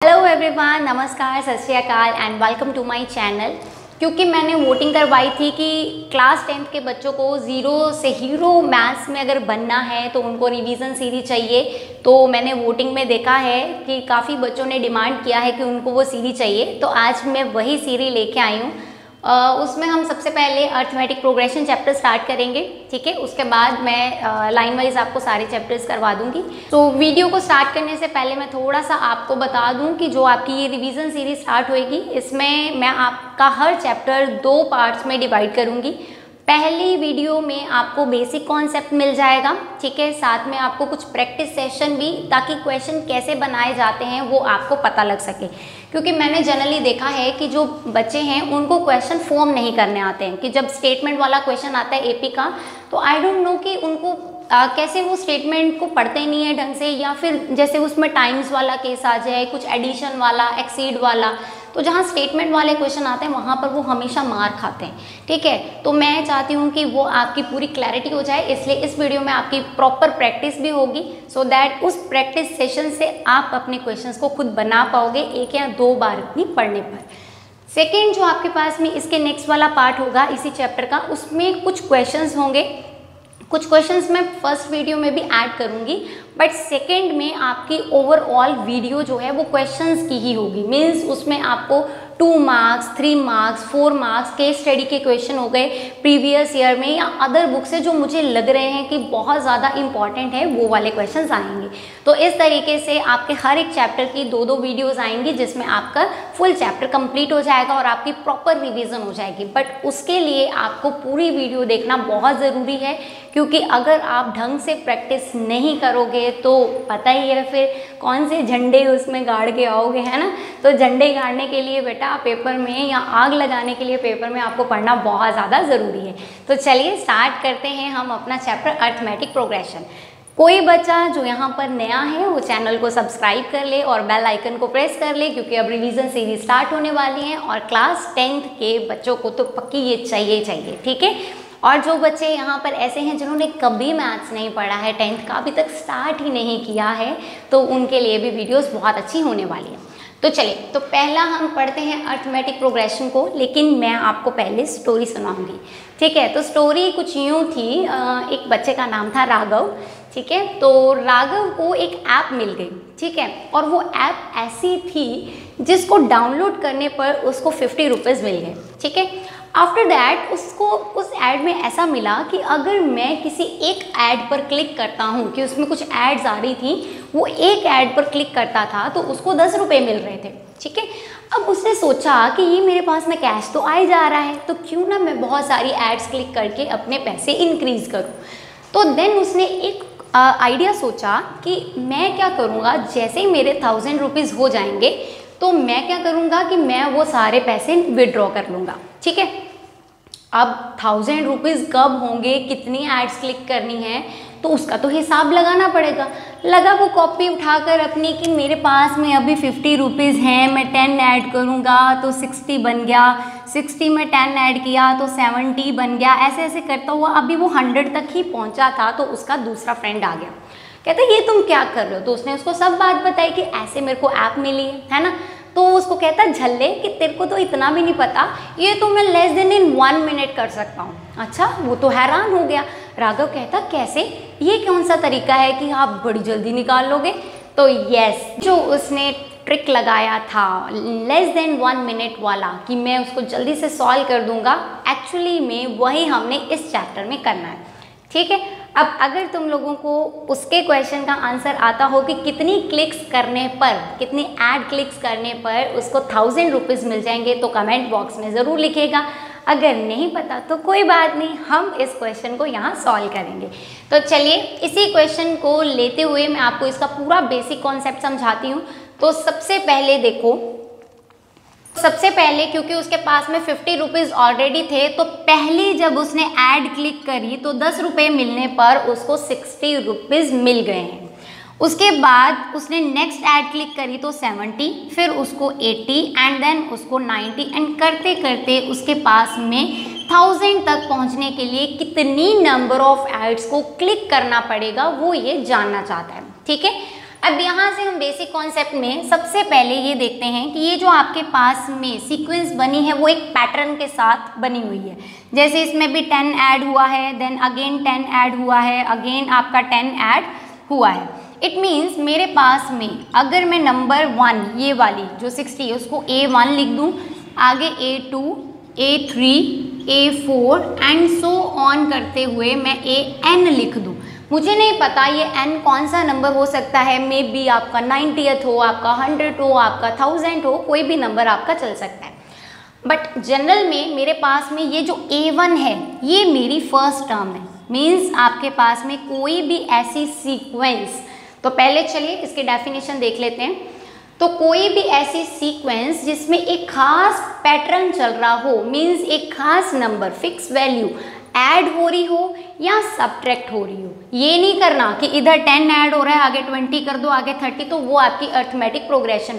Hello everyone, नमस्कार, सत श्री अकाल and welcome to my channel. क्योंकि मैंने वोटिंग करवाई थी कि क्लास 10th के बच्चों को ज़ीरो से हीरो मैथ्स में अगर बनना है तो उनको रिवीजन सीरीज चाहिए। तो मैंने वोटिंग में देखा है कि काफ़ी बच्चों ने डिमांड किया है कि उनको वो सीरीज चाहिए, तो आज मैं वही सीरीज लेके आई हूँ। उसमें हम सबसे पहले अर्थमेटिक प्रोग्रेशन चैप्टर स्टार्ट करेंगे, ठीक है। उसके बाद मैं लाइन वाइज आपको सारे चैप्टर्स करवा दूंगी। तो वीडियो को स्टार्ट करने से पहले मैं थोड़ा सा आपको बता दूं कि जो आपकी ये रिवीजन सीरीज स्टार्ट होएगी, इसमें मैं आपका हर चैप्टर 2 पार्ट्स में डिवाइड करूंगी। पहली वीडियो में आपको बेसिक कॉन्सेप्ट मिल जाएगा, ठीक है। साथ में आपको कुछ प्रैक्टिस सेशन भी, ताकि क्वेश्चन कैसे बनाए जाते हैं वो आपको पता लग सके। क्योंकि मैंने जनरली देखा है कि जो बच्चे हैं उनको क्वेश्चन फॉर्म नहीं करने आते हैं, कि जब स्टेटमेंट वाला क्वेश्चन आता है एपी का, तो आई डोंट नो कि उनको कैसे वो स्टेटमेंट को पढ़ते नहीं है ढंग से, या फिर जैसे उसमें टाइम्स वाला केस आ जाए, कुछ एडिशन वाला, एक्सीड वाला, तो जहाँ स्टेटमेंट वाले क्वेश्चन आते हैं वहाँ पर वो हमेशा मार खाते हैं, ठीक है। तो मैं चाहती हूँ कि वो आपकी पूरी क्लैरिटी हो जाए, इसलिए इस वीडियो में आपकी प्रॉपर प्रैक्टिस भी होगी, सो दैट उस प्रैक्टिस सेशन से आप अपने क्वेश्चंस को खुद बना पाओगे 1 या 2 बार भी पढ़ने पर। सेकेंड, जो आपके पास में इसके नेक्स्ट वाला पार्ट होगा इसी चैप्टर का, उसमें कुछ क्वेश्चंस होंगे। कुछ क्वेश्चंस मैं फर्स्ट वीडियो में भी ऐड करूंगी, बट सेकंड में आपकी ओवरऑल वीडियो जो है वो क्वेश्चंस की ही होगी। मीन्स उसमें आपको 2 marks, 3 marks, 4 marks case study के क्वेश्चन हो गए प्रीवियस ईयर में या अदर बुक से, जो मुझे लग रहे हैं कि बहुत ज़्यादा इंपॉर्टेंट है, वो वाले क्वेश्चंस आएंगे। तो इस तरीके से आपके हर एक चैप्टर की 2-2 वीडियोज़ आएंगी, जिसमें आपका फुल चैप्टर कंप्लीट हो जाएगा और आपकी प्रॉपर रिविजन हो जाएगी। बट उसके लिए आपको पूरी वीडियो देखना बहुत ज़रूरी है, क्योंकि अगर आप ढंग से प्रैक्टिस नहीं करोगे तो पता ही है फिर कौन से झंडे उसमें गाड़ के आओगे, है ना। तो झंडे गाड़ने के लिए बेटा पेपर में, या आग लगाने के लिए पेपर में आपको पढ़ना बहुत ज़्यादा ज़रूरी है। तो चलिए स्टार्ट करते हैं हम अपना चैप्टर अर्थमेटिक प्रोग्रेशन। कोई बच्चा जो यहाँ पर नया है वो चैनल को सब्सक्राइब कर ले और बेल आइकन को प्रेस कर ले, क्योंकि अब रिवीजन सीरीज स्टार्ट होने वाली है और क्लास 10th के बच्चों को तो पक्की ये चाहिए, ठीक है। और जो बच्चे यहाँ पर ऐसे हैं जिन्होंने कभी मैथ्स नहीं पढ़ा है, 10th का अभी तक स्टार्ट ही नहीं किया है, तो उनके लिए भी वीडियोस बहुत अच्छी होने वाली है। तो चलिए, तो पहला हम पढ़ते हैं अर्थमेटिक प्रोग्रेशन को, लेकिन मैं आपको पहले स्टोरी सुनाऊंगी, ठीक है। तो स्टोरी कुछ यूँ थी, एक बच्चे का नाम था राघव, ठीक है। तो राघव को एक ऐप मिल गई, ठीक है, और वो ऐप ऐसी थी जिसको डाउनलोड करने पर उसको 50 रुपीज़ मिल गए, ठीक है। आफ्टर दैट उसको उस ऐड में ऐसा मिला कि अगर मैं किसी एक ऐड पर क्लिक करता हूँ, कि उसमें कुछ एड्स आ रही थी, वो एक ऐड पर क्लिक करता था तो उसको 10 रुपये मिल रहे थे, ठीक है। अब उसने सोचा कि ये मेरे पास में कैश तो आ ही जा रहा है, तो क्यों ना मैं बहुत सारी एड्स क्लिक करके अपने पैसे इंक्रीज करूँ। तो देन उसने एक आइडिया सोचा कि मैं क्या करूँगा, जैसे ही मेरे 1000 रुपीज़ हो जाएंगे तो मैं क्या करूँगा कि मैं वो सारे पैसे विड्रॉ कर लूँगा, ठीक है। अब 1000 रुपीज़ कब होंगे, कितनी एड्स क्लिक करनी है, तो उसका तो हिसाब लगाना पड़ेगा। लगा वो कॉपी उठाकर अपनी कि मेरे पास में अभी 50 रुपीज़ हैं, मैं 10 ऐड करूँगा तो 60 बन गया, 60 में 10 ऐड किया तो 70 बन गया। ऐसे ऐसे करता हुआ अभी वो 100 तक ही पहुँचा था, तो उसका दूसरा फ्रेंड आ गया, कहते ये तुम क्या कर रहे हो। तो उसने उसको सब बात बताई कि ऐसे मेरे को ऐप मिली है ना। तो उसको कहता झल्ले कि तेरे को तो इतना भी नहीं पता, ये तो मैं लेस देन इन 1 मिनट कर सकता हूँ। अच्छा, वो तो हैरान हो गया। राघव कहता कैसे, ये कौन सा तरीका है कि आप बड़ी जल्दी निकाल लोगे। तो यस, जो उसने ट्रिक लगाया था लेस देन 1 मिनट वाला, कि मैं उसको जल्दी से सॉल्व कर दूंगा, एक्चुअली में वही हमने इस चैप्टर में करना है, ठीक है। अब अगर तुम लोगों को उसके क्वेश्चन का आंसर आता हो कि कितनी क्लिक्स करने पर, कितनी ऐड क्लिक्स करने पर उसको 1000 रुपीज़ मिल जाएंगे, तो कमेंट बॉक्स में ज़रूर लिखेगा। अगर नहीं पता तो कोई बात नहीं, हम इस क्वेश्चन को यहाँ सॉल्व करेंगे। तो चलिए, इसी क्वेश्चन को लेते हुए मैं आपको इसका पूरा बेसिक कॉन्सेप्ट समझाती हूँ। तो सबसे पहले देखो, सबसे पहले क्योंकि उसके पास में 50 रुपीज़ ऑलरेडी थे, तो पहले जब उसने ऐड क्लिक करी तो 10 रुपये मिलने पर उसको 60 रुपीज़ मिल गए हैं। उसके बाद उसने नेक्स्ट ऐड क्लिक करी तो 70, फिर उसको 80 एंड देन उसको 90, एंड करते करते उसके पास में 1000 तक पहुंचने के लिए कितनी नंबर ऑफ ऐड्स को क्लिक करना पड़ेगा वो ये जानना चाहता है, ठीक है। अब यहाँ से हम बेसिक कॉन्सेप्ट में सबसे पहले ये देखते हैं कि ये जो आपके पास में सीक्वेंस बनी है वो एक पैटर्न के साथ बनी हुई है। जैसे इसमें भी 10 ऐड हुआ है, देन अगेन 10 ऐड हुआ है, अगेन आपका 10 ऐड हुआ है। इट मीन्स मेरे पास में अगर मैं नंबर 1 ये वाली जो 60 है उसको A1 लिख दूँ, आगे A2, A3, A4 and so on करते हुए मैं AN लिख दूँ। मुझे नहीं पता ये n कौन सा नंबर हो सकता है, मे बी आपका 90th हो, आपका 100 हो, आपका 1000 हो, कोई भी नंबर आपका चल सकता है। बट जनरल में मेरे पास में ये जो A1 है ये मेरी फर्स्ट टर्म है। मीन्स आपके पास में कोई भी ऐसी सीक्वेंस, तो पहले चलिए इसकी डेफिनेशन देख लेते हैं। तो कोई भी ऐसी सीक्वेंस जिसमें एक खास पैटर्न चल रहा हो, मीन्स एक खास नंबर फिक्स वैल्यू ऐड हो रही हो या सब्ट्रैक्ट हो रही हो। ये नहीं करना कि इधर 10 ऐड हो रहा है आगे 20 कर दो, आगे 30, तो वो आपकी अर्थमेटिक प्रोग्रेशन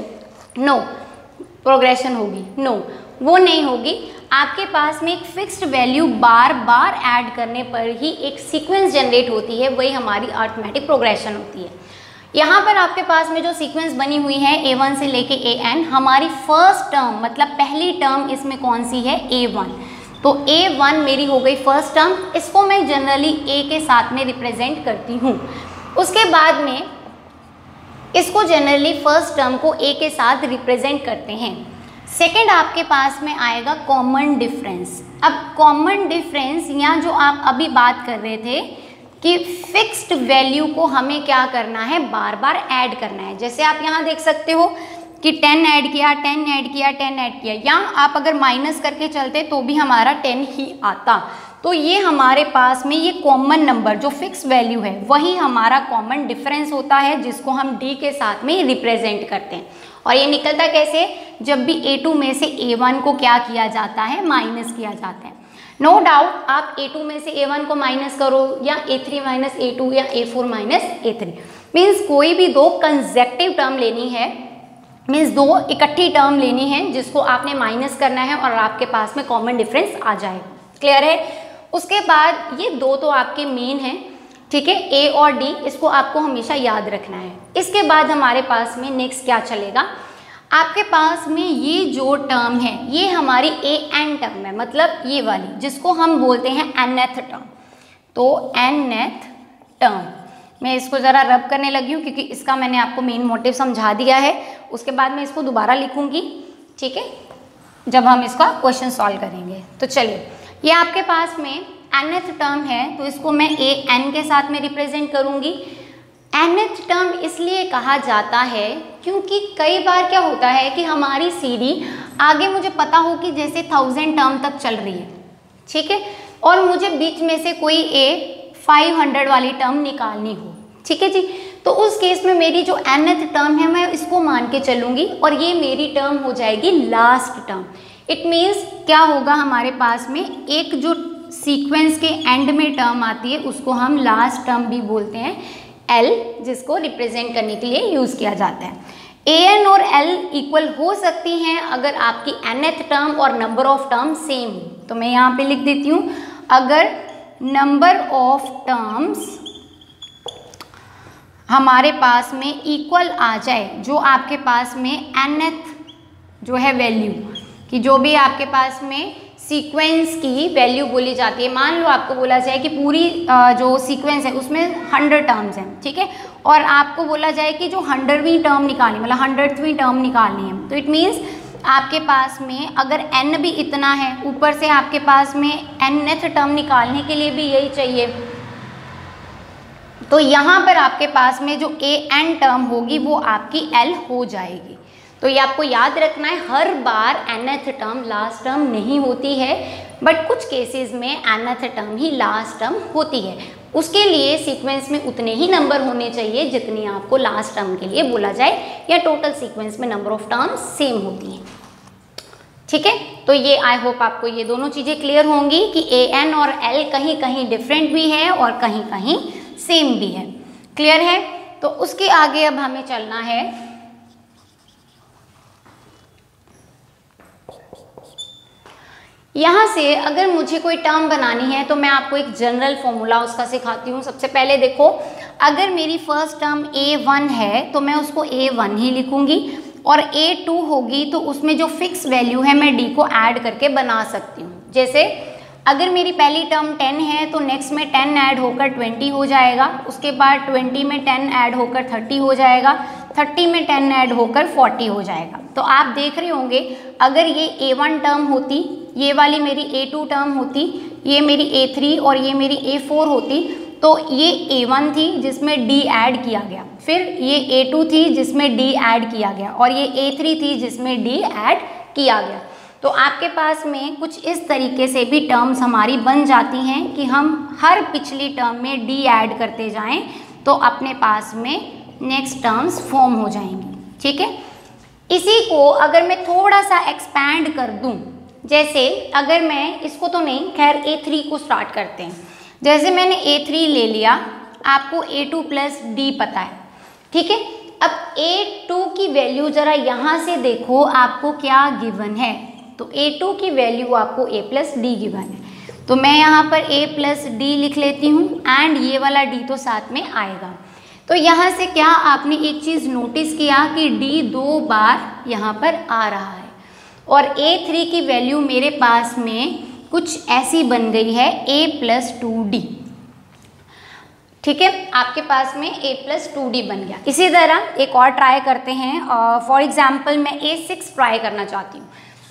होगी। नो, वो नहीं होगी। आपके पास में एक फिक्स्ड वैल्यू बार बार ऐड करने पर ही एक सीक्वेंस जनरेट होती है, वही हमारी अर्थमेटिक प्रोग्रेशन होती है। यहाँ पर आपके पास में जो सीक्वेंस बनी हुई है A1 से लेके AN, हमारी फर्स्ट टर्म मतलब पहली टर्म इसमें कौन सी है, A1। तो A1 मेरी हो गई फर्स्ट टर्म, इसको मैं जनरली A के साथ में रिप्रेजेंट करती हूँ। उसके बाद में इसको जनरली फर्स्ट टर्म को A के साथ रिप्रेजेंट करते हैं। सेकंड आपके पास में आएगा कॉमन डिफरेंस। अब कॉमन डिफरेंस या जो आप अभी बात कर रहे थे कि फिक्स्ड वैल्यू को हमें क्या करना है, बार बार ऐड करना है। जैसे आप यहाँ देख सकते हो कि 10 ऐड किया, 10 ऐड किया, 10 ऐड किया, या आप अगर माइनस करके चलते तो भी हमारा 10 ही आता। तो ये हमारे पास में ये कॉमन नंबर जो फिक्स वैल्यू है वही हमारा कॉमन डिफरेंस होता है, जिसको हम D के साथ में रिप्रेजेंट करते हैं। और ये निकलता कैसे, जब भी A2 में से A1 को क्या किया जाता है, माइनस किया जाता है। नो डाउट आप A2 में से A1 को माइनस करो या A3 माइनस A2 या A4 माइनस A3, मीन्स कोई भी दो कंसेक्टिव टर्म लेनी है, मीन्स दो इकट्ठी टर्म लेनी है जिसको आपने माइनस करना है और आपके पास में कॉमन डिफरेंस आ जाएगा। क्लियर है। उसके बाद ये दो तो आपके मेन हैं, ठीक है, A और D, इसको आपको हमेशा याद रखना है। इसके बाद हमारे पास में नेक्स्ट क्या चलेगा, आपके पास में ये जो टर्म है ये हमारी AN टर्म है, मतलब ये वाली जिसको हम बोलते हैं nth टर्म। तो nth टर्म, मैं इसको ज़रा रब करने लगी हूँ क्योंकि इसका मैंने आपको मेन मोटिव समझा दिया है। उसके बाद मैं इसको दोबारा लिखूँगी, ठीक है, जब हम इसका क्वेश्चन सॉल्व करेंगे। तो चलिए, ये आपके पास में nth टर्म है तो इसको मैं AN के साथ में रिप्रेजेंट करूँगी। nth टर्म इसलिए कहा जाता है क्योंकि कई बार क्या होता है कि हमारी CD आगे मुझे पता हो कि जैसे 1000 टर्म तक चल रही है, ठीक है, और मुझे बीच में से कोई एक 500 वाली टर्म निकालनी हो, ठीक है जी। तो उस केस में मेरी जो nth टर्म है मैं इसको मान के चलूँगी और ये मेरी टर्म हो जाएगी लास्ट टर्म। इट मीन्स क्या होगा, हमारे पास में एक जो सीक्वेंस के एंड में टर्म आती है उसको हम लास्ट टर्म भी बोलते हैं, L, जिसको रिप्रेजेंट करने के लिए यूज़ किया जाता है। AN और L इक्वल हो सकती हैं अगर आपकी nth टर्म और नंबर ऑफ टर्म सेम हो। तो मैं यहाँ पे लिख देती हूँ, अगर नंबर ऑफ टर्म्स हमारे पास में इक्वल आ जाए, जो आपके पास में nth जो है वैल्यू कि जो भी आपके पास में सीक्वेंस की वैल्यू बोली जाती है, मान लो आपको बोला जाए कि पूरी जो सीक्वेंस है उसमें 100 टर्म्स हैं, ठीक है, और आपको बोला जाए कि जो 100वीं टर्म निकालनी, मतलब 100वीं टर्म निकालनी है, तो इट मीन्स आपके पास में अगर n भी इतना है, ऊपर से आपके पास में nth टर्म निकालने के लिए भी यही चाहिए, तो यहाँ पर आपके पास में जो AN टर्म होगी वो आपकी L हो जाएगी। तो ये आपको याद रखना है, हर बार nth टर्म लास्ट टर्म नहीं होती है, बट कुछ केसेस में nth टर्म ही लास्ट टर्म होती है। उसके लिए सीक्वेंस में उतने ही नंबर होने चाहिए जितनी आपको लास्ट टर्म के लिए बोला जाए, या टोटल सीक्वेंस में नंबर ऑफ टर्म्स सेम होती हैं, ठीक है। तो ये आई होप आपको ये दोनों चीज़ें क्लियर होंगी कि AN और L कहीं कहीं डिफरेंट भी है और कहीं कहीं सेम भी है। क्लियर है। तो उसके आगे अब हमें चलना है, यहाँ से अगर मुझे कोई टर्म बनानी है तो मैं आपको एक जनरल फॉर्मूला उसका सिखाती हूँ। सबसे पहले देखो, अगर मेरी फर्स्ट टर्म A1 है तो मैं उसको A1 ही लिखूंगी, और A2 होगी तो उसमें जो फिक्स वैल्यू है मैं D को ऐड करके बना सकती हूँ। जैसे अगर मेरी पहली टर्म 10 है तो नेक्स्ट में 10 ऐड होकर 20 हो जाएगा, उसके बाद 20 में 10 ऐड होकर 30 हो जाएगा, 30 में 10 ऐड होकर 40 हो जाएगा। तो आप देख रहे होंगे अगर ये A1 टर्म होती, ये वाली मेरी A2 टर्म होती, ये मेरी A3 और ये मेरी A4 होती, तो ये A1 थी जिसमें D ऐड किया गया, फिर ये A2 थी जिसमें D ऐड किया गया, और ये A3 थी जिसमें D ऐड किया गया। तो आपके पास में कुछ इस तरीके से भी टर्म्स हमारी बन जाती हैं कि हम हर पिछली टर्म में D ऐड करते जाएं तो अपने पास में नेक्स्ट टर्म्स फॉर्म हो जाएंगी। ठीक है, इसी को अगर मैं थोड़ा सा एक्सपैंड कर दूं, जैसे अगर मैं इसको तो नहीं, खैर A3 को स्टार्ट करते हैं। जैसे मैंने A3 ले लिया, आपको A2 प्लस D पता है, ठीक है। अब A2 की वैल्यू जरा यहाँ से देखो आपको क्या गिवन है, तो A2 की वैल्यू आपको A प्लस D गिवन है, तो मैं यहाँ पर A प्लस D लिख लेती हूँ, एंड ये वाला D तो साथ में आएगा। तो यहाँ से क्या आपने एक चीज़ नोटिस किया कि D 2 बार यहाँ पर आ रहा है, और A3 की वैल्यू मेरे पास में कुछ ऐसी बन गई है A प्लस 2D। ठीक है, आपके पास में A प्लस 2D बन गया। इसी तरह एक और ट्राई करते हैं, फॉर एग्जाम्पल मैं A6 ट्राई करना चाहती हूँ,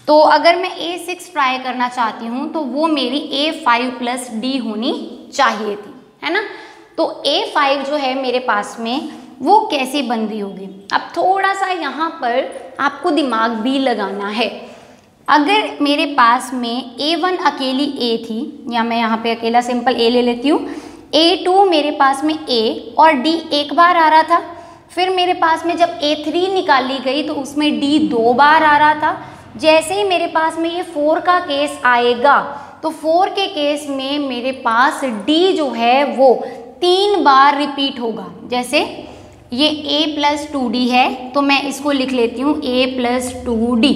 तो अगर मैं A6 ट्राई करना चाहती हूँ तो वो मेरी A5 प्लस D होनी चाहिए थी, है ना। तो A5 जो है मेरे पास में वो कैसी बन रही होगी। अब थोड़ा सा यहाँ पर आपको दिमाग भी लगाना है। अगर मेरे पास में A1 अकेली A थी, या मैं यहाँ पे अकेला सिंपल A ले लेती हूँ, A2 मेरे पास में A और D एक बार आ रहा था, फिर मेरे पास में जब A3 निकाली गई तो उसमें D 2 बार आ रहा था। जैसे ही मेरे पास में ये 4 का केस आएगा तो 4 के केस में मेरे पास D जो है वो 3 बार रिपीट होगा। जैसे ये A प्लस 2D है तो मैं इसको लिख लेती हूँ A प्लस 2D,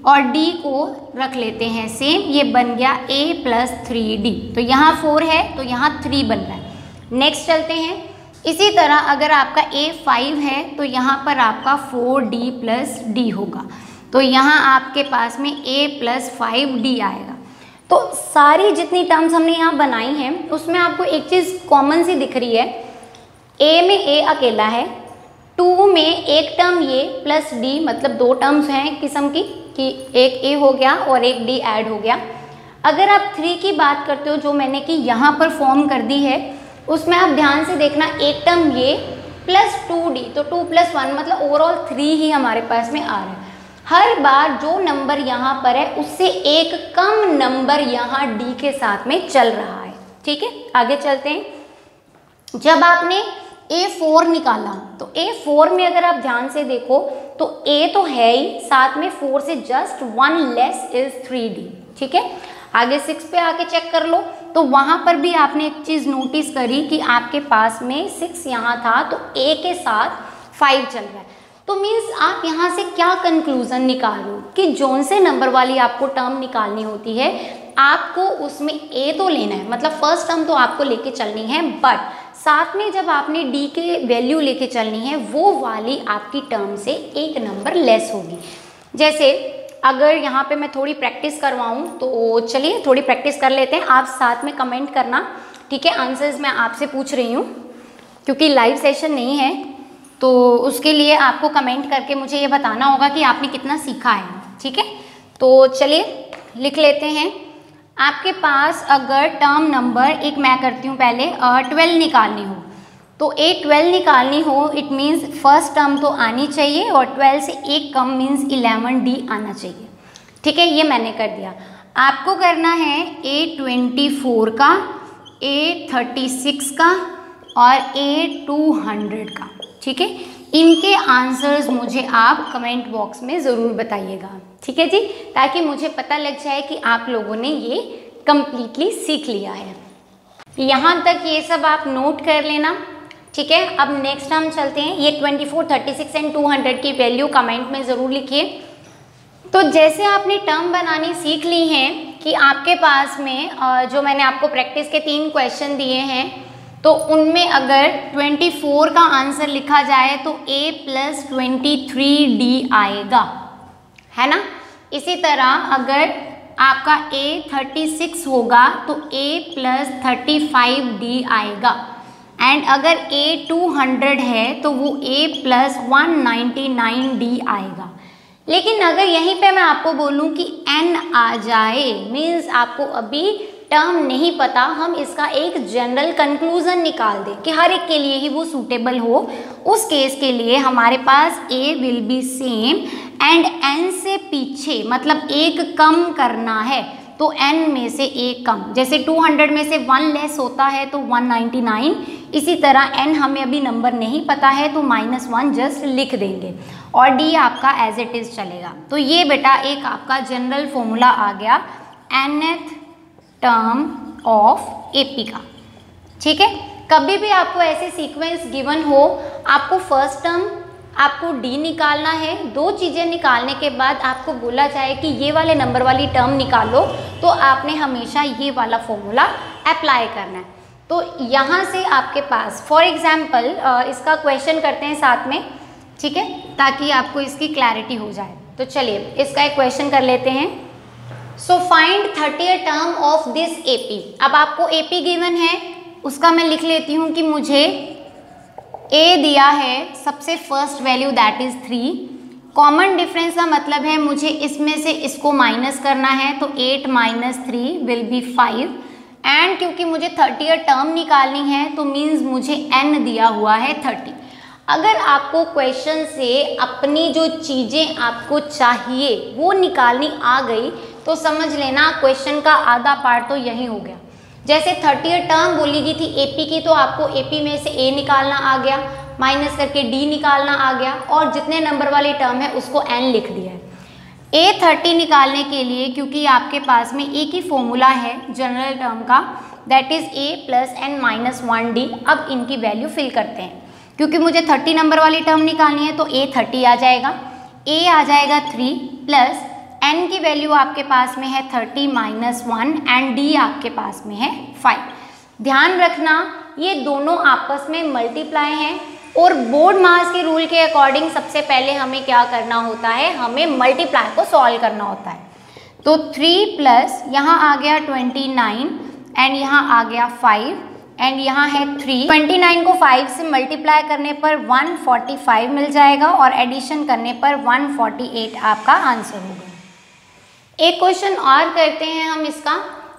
और D को रख लेते हैं सेम, ये बन गया A प्लस 3D। तो यहाँ 4 है तो यहाँ 3 बन रहा है। नेक्स्ट चलते हैं। इसी तरह अगर आपका A5 है तो यहाँ पर आपका 4D प्लस D होगा, तो यहाँ आपके पास में A प्लस 5D आएगा। तो सारी जितनी टर्म्स हमने यहाँ बनाई हैं उसमें आपको एक चीज़ कॉमन सी दिख रही है, A में A अकेला है, 2 में एक टर्म ये प्लस D, मतलब 2 टर्म्स हैं किस्म की, कि एक A हो गया और एक D ऐड हो गया। अगर आप 3 की बात करते हो जो मैंने कि यहाँ पर फॉर्म कर दी है, उसमें आप ध्यान से देखना, एक टर्म ये प्लस 2D, तो 2 प्लस 1 मतलब ओवरऑल 3 ही हमारे पास में आ रहा है। हर बार जो नंबर यहाँ पर है उससे एक कम नंबर यहाँ D के साथ में चल रहा है। ठीक है, आगे चलते हैं। जब आपने A4 निकाला तो A4 में अगर आप ध्यान से देखो तो A तो है ही, साथ में 4 से जस्ट 1 लेस इज 3D। ठीक है, आगे 6 पे आके चेक कर लो, तो वहाँ पर भी आपने एक चीज़ नोटिस करी कि आपके पास में 6 यहाँ था तो A के साथ 5 चल रहा है। तो मीन्स आप यहाँ से क्या कंक्लूजन निकाल रहे हो कि जौन से नंबर वाली आपको टर्म निकालनी होती है आपको उसमें A तो लेना है, मतलब फर्स्ट टर्म तो आपको लेके चलनी है, बट साथ में जब आपने D के वैल्यू लेके चलनी है वो वाली आपकी टर्म से एक नंबर लेस होगी। जैसे अगर यहाँ पे मैं थोड़ी प्रैक्टिस करवाऊँ तो चलिए थोड़ी प्रैक्टिस कर लेते हैं, आप साथ में कमेंट करना। ठीक है, आंसर्स मैं आपसे पूछ रही हूँ क्योंकि लाइव सेशन नहीं है, तो उसके लिए आपको कमेंट करके मुझे ये बताना होगा कि आपने कितना सीखा है। ठीक है, तो चलिए लिख लेते हैं। आपके पास अगर टर्म नंबर, एक मैं करती हूँ पहले, 12 निकालनी हो तो A12 निकालनी हो, इट मीन्स फर्स्ट टर्म तो आनी चाहिए और 12 से एक कम मीन्स 11D आना चाहिए। ठीक है, ये मैंने कर दिया। आपको करना है A24 का, A36 का और A200 का। ठीक है, इनके आंसर्स मुझे आप कमेंट बॉक्स में ज़रूर बताइएगा। ठीक है जी, ताकि मुझे पता लग जाए कि आप लोगों ने ये कंप्लीटली सीख लिया है। यहाँ तक ये सब आप नोट कर लेना। ठीक है, अब नेक्स्ट हम चलते हैं। ये 24, 36 एंड 200 की वैल्यू कमेंट में ज़रूर लिखिए। तो जैसे आपने टर्म बनानी सीख ली हैं कि आपके पास में जो मैंने आपको प्रैक्टिस के 3 क्वेश्चन दिए हैं, तो उनमें अगर 24 का आंसर लिखा जाए तो a + 23d आएगा, है ना। इसी तरह अगर आपका a 36 होगा तो a + 35d आएगा। एंड अगर a 200 है तो वो a + 199d आएगा। लेकिन अगर यहीं पे मैं आपको बोलूं कि n आ जाए, मीन्स आपको अभी टर्म नहीं पता, हम इसका एक जनरल कंक्लूजन निकाल दें कि हर एक के लिए ही वो सूटेबल हो, उस केस के लिए हमारे पास a will be same and n से पीछे मतलब एक कम करना है तो n में से एक कम। जैसे 200 में से 1 लेस होता है तो 199, इसी तरह n हमें अभी नंबर नहीं पता है तो -1 जस्ट लिख देंगे और d आपका एज इट इज़ चलेगा। तो ये बेटा एक आपका जनरल फॉर्मूला आ गया nth टर्म ऑफ AP का, ठीक है। कभी भी आपको ऐसे सीक्वेंस गिवन हो, आपको फर्स्ट टर्म आपको D निकालना है, दो चीज़ें निकालने के बाद आपको बोला जाए कि ये वाले नंबर वाली टर्म निकालो, तो आपने हमेशा ये वाला फॉर्मूला अप्लाई करना है। तो यहाँ से आपके पास फॉर एग्जाम्पल इसका क्वेश्चन करते हैं साथ में, ठीक है, ताकि आपको इसकी क्लैरिटी हो जाए। तो चलिए इसका एक क्वेश्चन कर लेते हैं। So find 30th term of this AP। अब आपको AP गिवन है, उसका मैं लिख लेती हूँ कि मुझे A दिया है सबसे first value that is 3। Common difference का मतलब है मुझे इसमें से इसको माइनस करना है, तो 8 - 3 विल बी 5। एंड क्योंकि मुझे 30th टर्म निकालनी है तो मीन्स मुझे n दिया हुआ है 30। अगर आपको क्वेश्चन से अपनी जो चीज़ें आपको चाहिए वो निकालनी आ गई तो समझ लेना क्वेश्चन का आधा पार्ट तो यही हो गया। जैसे 30th टर्म बोली गई थी AP की, तो आपको AP में से A निकालना आ गया, माइनस करके D निकालना आ गया और जितने नंबर वाली टर्म है उसको n लिख दिया है। A 30 निकालने के लिए क्योंकि आपके पास में एक ही फॉर्मूला है जनरल टर्म का, that is A + n - 1d। अब इनकी वैल्यू फिल करते हैं, क्योंकि मुझे 30 नंबर वाली टर्म निकालनी है तो A 30 आ जाएगा, A आ जाएगा 3 प्लस n की वैल्यू आपके पास में है 30 - 1 एंड d आपके पास में है 5। ध्यान रखना ये दोनों आपस में मल्टीप्लाई हैं और बोर्ड मास के रूल के अकॉर्डिंग सबसे पहले हमें क्या करना होता है, हमें मल्टीप्लाई को सॉल्व करना होता है। तो 3 प्लस यहाँ आ गया 29 एंड यहाँ आ गया 5 एंड यहाँ है 3। 29 को 5 से मल्टीप्लाई करने पर 145 मिल जाएगा और एडिशन करने पर 148 आपका आंसर होगा। एक क्वेश्चन और करते हैं हम इसका।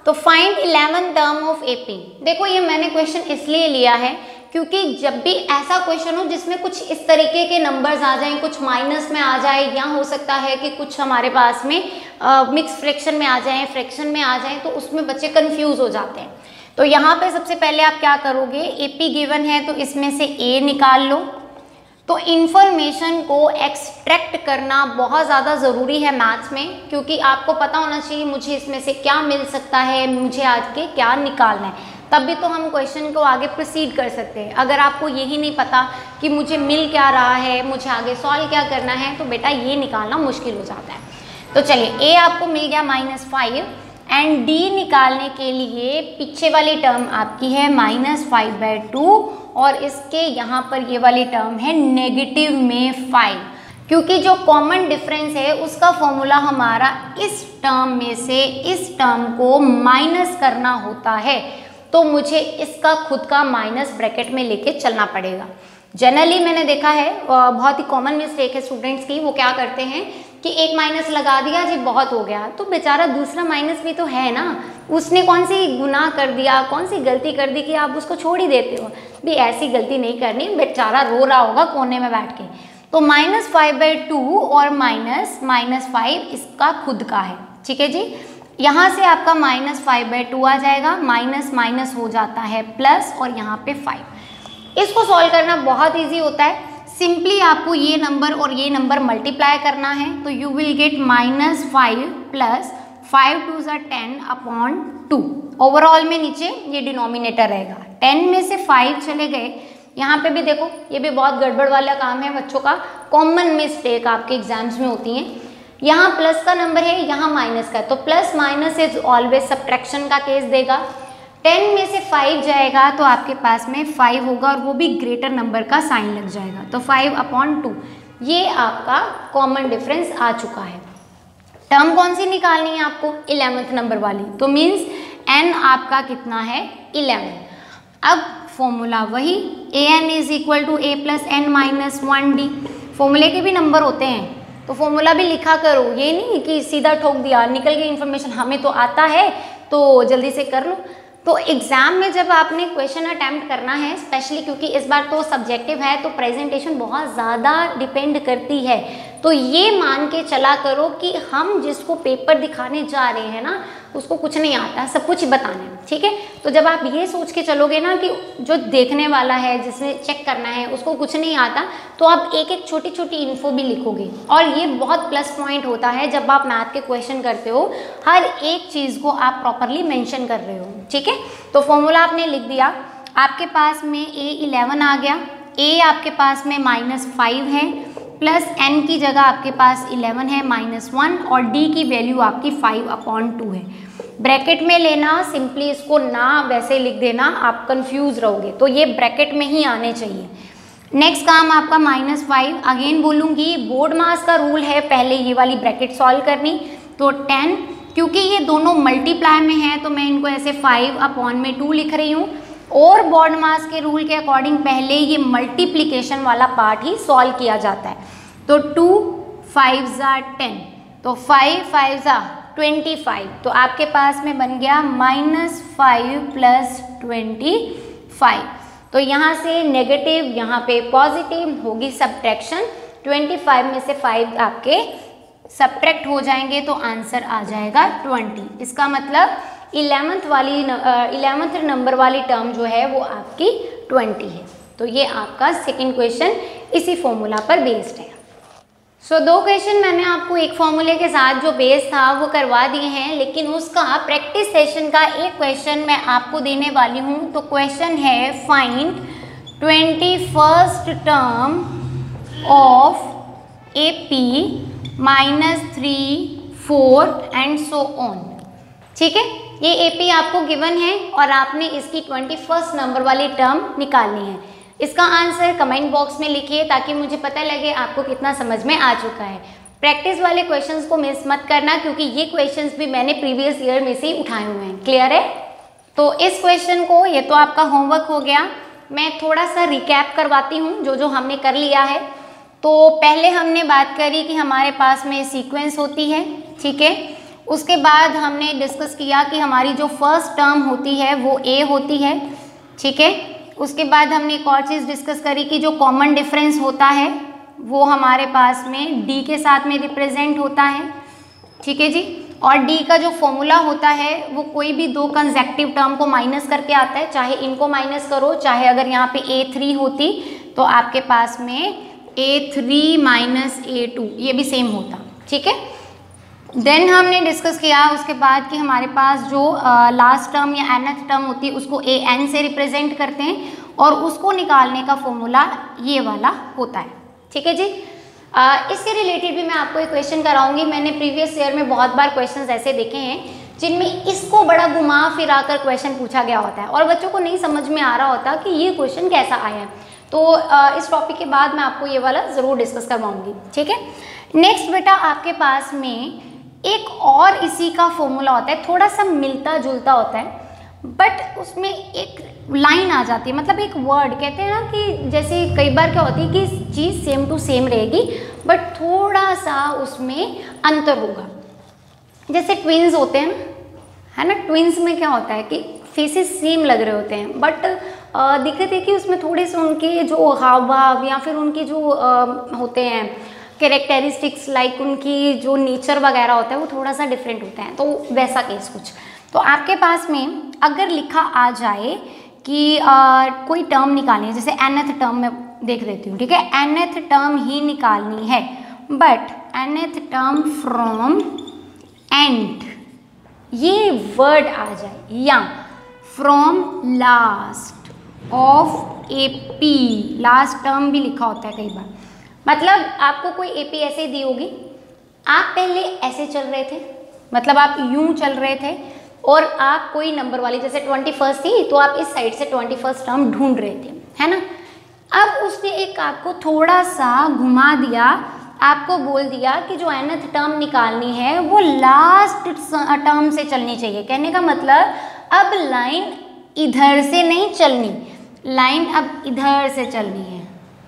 तो find 11th term of AP। देखो ये मैंने क्वेश्चन इसलिए लिया है क्योंकि जब भी ऐसा क्वेश्चन हो जिसमें कुछ इस तरीके के नंबर्स आ जाएं, कुछ माइनस में आ जाए, या हो सकता है कि कुछ हमारे पास में मिक्स फ्रैक्शन में आ जाएं, फ्रैक्शन में आ जाएं, तो उसमें बच्चे कंफ्यूज हो जाते हैं। तो यहाँ पे सबसे पहले आप क्या करोगे, AP गिवन है तो इसमें से A निकाल लो। तो इन्फॉर्मेशन को एक्सट्रैक्ट करना बहुत ज़्यादा ज़रूरी है मैथ्स में, क्योंकि आपको पता होना चाहिए मुझे इसमें से क्या मिल सकता है, मुझे आगे क्या निकालना है, तभी तो हम क्वेश्चन को आगे प्रोसीड कर सकते हैं। अगर आपको यही नहीं पता कि मुझे मिल क्या रहा है, मुझे आगे सॉल्व क्या करना है, तो बेटा ये निकालना मुश्किल हो जाता है। तो चलिए A आपको मिल गया -5 एंड D निकालने के लिए पीछे वाली टर्म आपकी है -5/2 और इसके यहाँ पर ये वाली टर्म है नेगेटिव में 5, क्योंकि जो कॉमन डिफरेंस है उसका फॉर्मूला हमारा इस टर्म में से इस टर्म को माइनस करना होता है, तो मुझे इसका खुद का माइनस ब्रैकेट में लेके चलना पड़ेगा। जनरली मैंने देखा है बहुत ही कॉमन मिस्टेक है स्टूडेंट्स की, वो क्या करते हैं कि एक माइनस लगा दिया जी बहुत हो गया, तो बेचारा दूसरा माइनस भी तो है ना, उसने कौन सी गुनाह कर दिया, कौन सी गलती कर दी कि आप उसको छोड़ ही देते हो। भी ऐसी गलती नहीं करनी, बेचारा रो रहा होगा कोने में बैठ के। तो -5/2 और -5 इसका खुद का है, ठीक है जी। यहाँ से आपका -5/2 आ जाएगा, माइनस माइनस हो जाता है प्लस और यहाँ पे 5। इसको सॉल्व करना बहुत ईजी होता है, सिंपली आपको ये नंबर और ये नंबर मल्टीप्लाई करना है, तो you will gate -5 plus 5 2 10/2। Overall में नीचे ये डिनोमिनेटर रहेगा, 10 में से 5 चले गए। यहाँ पे भी देखो ये भी बहुत गड़बड़ वाला काम है बच्चों का, कॉमन मिस्टेक आपके एग्जाम्स में होती हैं। यहाँ प्लस का नंबर है, यहाँ माइनस का, तो plus minus is always subtraction का केस देगा। 10 में से 5 जाएगा तो आपके पास में 5 होगा और वो भी ग्रेटर नंबर का साइन लग जाएगा, तो 5/2 ये आपका कॉमन डिफरेंस आ चुका है। टर्म कौन सी निकालनी है आपको? 11th नंबर वाली, तो मीन्स n आपका कितना है? 11। अब फॉर्मूला वही an is equal to a plus n minus 1d। फॉर्मूले के भी नंबर होते हैं तो फॉर्मूला भी लिखा करो, ये नहीं कि सीधा ठोक दिया निकल गई इन्फॉर्मेशन, हमें तो आता है तो जल्दी से कर लो। तो एग्जाम में जब आपने क्वेश्चन अटैम्प्ट करना है, स्पेशली क्योंकि इस बार तो सब्जेक्टिव है तो प्रेजेंटेशन बहुत ज़्यादा डिपेंड करती है, तो ये मान के चला करो कि हम जिसको पेपर दिखाने जा रहे हैं ना उसको कुछ नहीं आता, सब कुछ बताना है, ठीक है। तो जब आप ये सोच के चलोगे ना कि जो देखने वाला है जिसने चेक करना है उसको कुछ नहीं आता, तो आप एक एक छोटी छोटी इन्फो भी लिखोगे, और ये बहुत प्लस पॉइंट होता है जब आप मैथ के क्वेश्चन करते हो, हर एक चीज़ को आप प्रॉपरली मेंशन कर रहे हो, ठीक है। तो फॉर्मूला आपने लिख दिया, आपके पास में a11 आ गया, a आपके पास में -5 है, प्लस n की जगह आपके पास 11 है -1, और d की वैल्यू आपकी 5/2 है। ब्रैकेट में लेना, सिंपली इसको ना वैसे लिख देना, आप कंफ्यूज रहोगे, तो ये ब्रैकेट में ही आने चाहिए। नेक्स्ट काम आपका -5, अगेन बोलूँगी बोर्ड मास का रूल है पहले ये वाली ब्रैकेट सॉल्व करनी, तो 10, क्योंकि ये दोनों मल्टीप्लाई में है तो मैं इनको ऐसे 5/2 लिख रही हूँ, और बोर्ड मास के रूल के अकॉर्डिंग पहले ये मल्टीप्लिकेशन वाला पार्ट ही सॉल्व किया जाता है। तो 2 5 10, तो 5 5 25, तो आपके पास में बन गया -5 + 25। तो यहाँ से नेगेटिव, यहाँ पे पॉजिटिव होगी सब्ट्रैक्शन, 25 में से 5 आपके सब्ट्रैक्ट हो जाएंगे तो आंसर आ जाएगा 20। इसका मतलब 11th नंबर वाली टर्म जो है वो आपकी 20 है। तो ये आपका सेकंड क्वेश्चन इसी फॉर्मूला पर बेस्ड है। सो 2 क्वेश्चन मैंने आपको एक फॉर्मूले के साथ जो बेस था वो करवा दिए हैं, लेकिन उसका प्रैक्टिस सेशन का एक क्वेश्चन मैं आपको देने वाली हूँ। तो क्वेश्चन है find 21st term of AP -3 4 and so on, ठीक है। ये AP आपको गिवन है और आपने इसकी 21st नंबर वाली टर्म निकालनी है। इसका आंसर कमेंट बॉक्स में लिखिए ताकि मुझे पता लगे आपको कितना समझ में आ चुका है। प्रैक्टिस वाले क्वेश्चंस को मिस मत करना, क्योंकि ये क्वेश्चंस भी मैंने प्रीवियस ईयर में से ही उठाए हुए हैं। क्लियर है? तो इस क्वेश्चन को, ये तो आपका होमवर्क हो गया, मैं थोड़ा सा रिकैप करवाती हूँ जो जो हमने कर लिया है। तो पहले हमने बात करी कि हमारे पास में सीक्वेंस होती है, ठीक है। उसके बाद हमने डिस्कस किया कि हमारी जो फर्स्ट टर्म होती है वो A होती है, ठीक है। उसके बाद हमने एक और चीज़ डिस्कस करी कि जो कॉमन डिफरेंस होता है वो हमारे पास में D के साथ में रिप्रेजेंट होता है, ठीक है जी। और D का जो फॉर्मूला होता है वो कोई भी 2 कंसेक्टिव टर्म को माइनस करके आता है, चाहे इनको माइनस करो, चाहे अगर यहाँ पे A3 होती तो आपके पास में A3 - A2 ये भी सेम होता, ठीक है। देन हमने डिस्कस किया उसके बाद कि हमारे पास जो लास्ट टर्म या nth टर्म होती है उसको an से रिप्रेजेंट करते हैं, और उसको निकालने का फॉर्मूला ये वाला होता है, ठीक है जी। इससे रिलेटेड भी मैं आपको एक क्वेश्चन कराऊंगी। मैंने प्रीवियस ईयर में बहुत बार क्वेश्चंस ऐसे देखे हैं जिनमें इसको बड़ा घुमा फिरा कर क्वेश्चन पूछा गया होता है और बच्चों को नहीं समझ में आ रहा होता कि ये क्वेश्चन कैसा आया है। तो इस टॉपिक के बाद मैं आपको ये वाला ज़रूर डिस्कस करवाऊंगी, ठीक है। नेक्स्ट बेटा आपके पास में एक और इसी का फॉर्मूला होता है, थोड़ा सा मिलता जुलता होता है, बट उसमें एक लाइन आ जाती है, मतलब एक वर्ड, कहते हैं ना कि जैसे कई बार क्या होती है कि चीज़ सेम टू सेम रहेगी बट थोड़ा सा उसमें अंतर होगा। जैसे ट्विन्स होते हैं ना, है ना, ट्विन्स में क्या होता है कि फेसेस सेम लग रहे होते हैं बट दिक्कत है कि उसमें थोड़े से उनके जो हाव भाव या फिर उनके जो होते हैं कैरेक्टरिस्टिक्स, लाइक उनकी जो नेचर वगैरह होता है वो थोड़ा सा डिफरेंट होता है। तो वैसा केस कुछ, तो आपके पास में अगर लिखा आ जाए कि कोई टर्म निकालनी है, जैसे nth टर्म में देख लेती हूँ, ठीक है, nth टर्म ही निकालनी है, but nth term from and ये वर्ड आ जाए, या from last of AP, last term भी लिखा होता है कई बार, मतलब आपको कोई AP ऐसे दी होगी, आप पहले ऐसे चल रहे थे, मतलब आप यूं चल रहे थे और आप कोई नंबर वाली, जैसे 21 थी तो आप इस साइड से 21 टर्म ढूंढ रहे थे, है ना। अब उसने एक आपको थोड़ा सा घुमा दिया, आपको बोल दिया कि जो nth टर्म निकालनी है वो लास्ट टर्म से चलनी चाहिए। कहने का मतलब अब लाइन इधर से नहीं चलनी, लाइन अब इधर से चलनी है,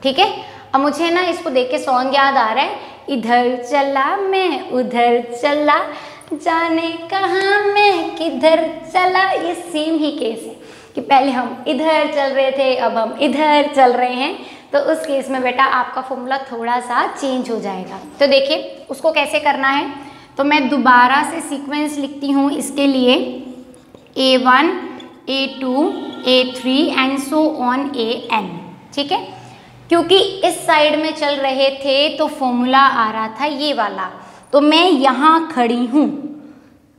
ठीक है। अब मुझे ना इसको देख के सॉन्ग याद आ रहा है, इधर चला मैं उधर चला, जाने कहाँ मैं किधर चला। ये सेम ही केस है कि पहले हम इधर चल रहे थे, अब हम इधर चल रहे हैं। तो उस केस में बेटा आपका फॉर्मूला थोड़ा सा चेंज हो जाएगा। तो देखिए उसको कैसे करना है, तो मैं दोबारा से सीक्वेंस लिखती हूँ इसके लिए, A1 A2 A3 and so on AN, ठीक है। क्योंकि इस साइड में चल रहे थे तो फॉर्मूला आ रहा था ये वाला, तो मैं यहाँ खड़ी हूँ।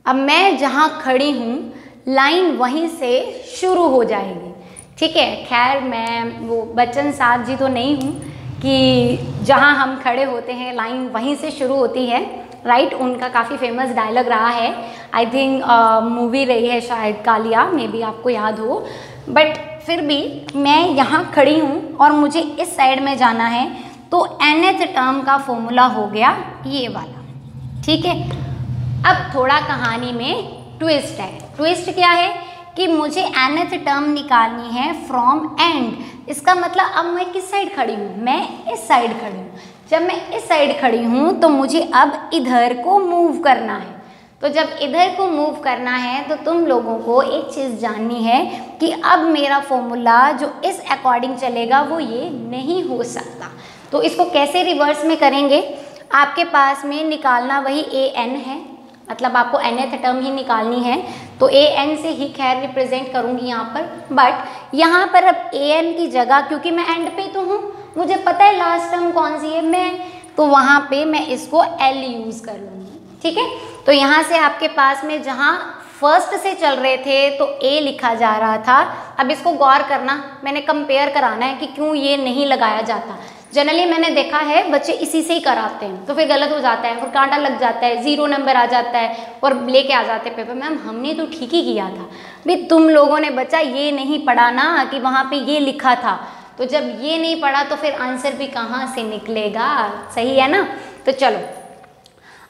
अब मैं जहाँ खड़ी हूँ लाइन वहीं से शुरू हो जाएगी, ठीक है। खैर मैं वो बच्चन साहब जी तो नहीं हूँ कि जहाँ हम खड़े होते हैं लाइन वहीं से शुरू होती है, राइट। उनका काफ़ी फेमस डायलॉग रहा है, आई थिंक मूवी रही है शायद कालिया, मे बी आपको याद हो। बट फिर भी मैं यहाँ खड़ी हूँ और मुझे इस साइड में जाना है, तो nth टर्म का फॉर्मूला हो गया ये वाला, ठीक है। अब थोड़ा कहानी में ट्विस्ट है। ट्विस्ट क्या है कि मुझे nth टर्म निकालनी है फ्रॉम एंड। इसका मतलब अब मैं किस साइड खड़ी हूँ, मैं इस साइड खड़ी हूँ। जब मैं इस साइड खड़ी हूँ तो मुझे अब इधर को मूव करना है। तो जब इधर को मूव करना है तो तुम लोगों को एक चीज़ जाननी है कि अब मेरा फॉर्मूला जो इस अकॉर्डिंग चलेगा वो ये नहीं हो सकता। तो इसको कैसे रिवर्स में करेंगे, आपके पास में निकालना वही AN है, मतलब आपको nth टर्म ही निकालनी है, तो AN से ही खैर रिप्रेजेंट करूँगी यहाँ पर। बट यहाँ पर अब AN की जगह, क्योंकि मैं एंड पे तो हूँ, मुझे पता है लास्ट टर्म कौन सी है, मैं, तो वहाँ पे मैं इसको L यूज़ कर लूँगी, ठीक है। तो यहाँ से आपके पास में जहाँ फर्स्ट से चल रहे थे तो A लिखा जा रहा था। अब इसको गौर करना, मैंने कंपेयर कराना है कि क्यों ये नहीं लगाया जाता। जनरली मैंने देखा है बच्चे इसी से ही कराते हैं, तो फिर गलत हो जाता है, फिर कांटा लग जाता है, 0 नंबर आ जाता है और लेके आ जाते हैं पेपर। मैम हमने तो ठीक ही किया था भाई, तुम लोगों ने बच्चा ये नहीं पढ़ा ना कि वहाँ पे ये लिखा था, तो जब ये नहीं पढ़ा तो फिर आंसर भी कहाँ से निकलेगा, सही है ना। तो चलो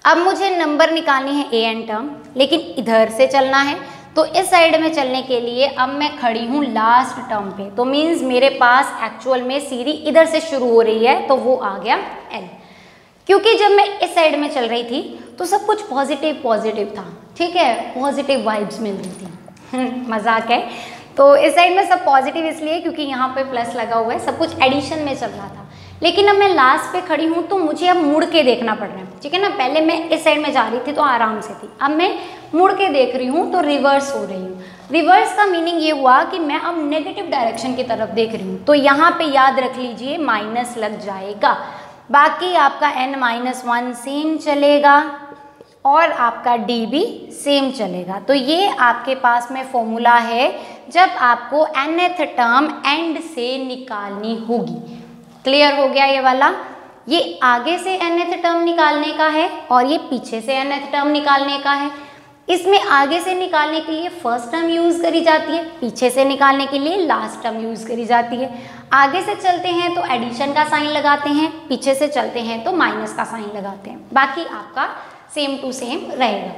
अब मुझे नंबर निकालनी है AN टर्म, लेकिन इधर से चलना है। तो इस साइड में चलने के लिए अब मैं खड़ी हूँ लास्ट टर्म पे, तो मीन्स मेरे पास एक्चुअल में सीरी इधर से शुरू हो रही है, तो वो आ गया L। क्योंकि जब मैं इस साइड में चल रही थी तो सब कुछ पॉजिटिव पॉजिटिव था, ठीक है, पॉजिटिव वाइब्स मिल रही थी मजाक है। तो इस साइड में सब पॉजिटिव इसलिए क्योंकि यहाँ पे प्लस लगा हुआ है, सब कुछ एडिशन में चल रहा था। लेकिन अब मैं लास्ट पे खड़ी हूँ तो मुझे अब मुड़ के देखना पड़ रहा है, ठीक है ना। पहले मैं इस साइड में जा रही थी तो आराम से थी, अब मैं मुड़ के देख रही हूँ तो रिवर्स हो रही हूँ। रिवर्स का मीनिंग ये हुआ कि मैं अब नेगेटिव डायरेक्शन की तरफ देख रही हूँ, तो यहाँ पे याद रख लीजिए माइनस लग जाएगा। बाकी आपका n-1 सेम चलेगा और आपका D भी सेम चलेगा। तो ये आपके पास में फॉर्मूला है जब आपको nth टर्म एंड से निकालनी होगी। क्लियर हो गया ये वाला, ये आगे से nth टर्म निकालने का है और ये पीछे से nth टर्म निकालने का है। इसमें आगे से निकालने के लिए फर्स्ट टर्म यूज़ करी जाती है, पीछे से निकालने के लिए लास्ट टर्म यूज़ करी जाती है। आगे से चलते हैं तो एडिशन का साइन लगाते हैं, पीछे से चलते हैं तो माइनस का साइन लगाते हैं। बाकी आपका सेम टू सेम रहेगा।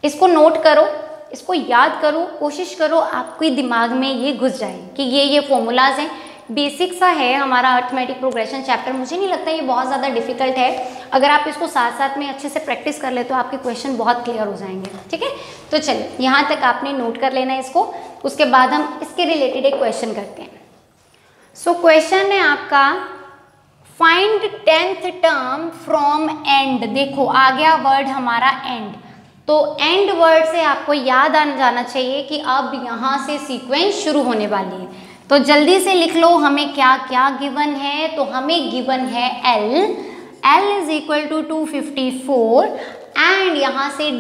इसको नोट करो, इसको याद करो, कोशिश करो आपके दिमाग में ये घुस जाए कि ये फॉर्मूलाज हैं। बेसिक सा है हमारा अर्थमेटिक प्रोग्रेशन चैप्टर, मुझे नहीं लगता ये बहुत ज़्यादा डिफिकल्ट है। अगर आप इसको साथ साथ में अच्छे से प्रैक्टिस कर ले तो आपके क्वेश्चन बहुत क्लियर हो जाएंगे, ठीक है। तो चलिए यहाँ तक आपने नोट कर लेना है इसको, उसके बाद हम इसके रिलेटेड एक क्वेश्चन करते हैं। सो क्वेश्चन है आपका find 10th term from and. देखो आ गया वर्ड हमारा एंड, तो एंड वर्ड से आपको याद आ जाना चाहिए कि अब यहाँ से सीक्वेंस शुरू होने वाली है। तो जल्दी से लिख लो हमें क्या क्या गिवन है। तो हमें गिवन है L is equal to 254 and यहाँ से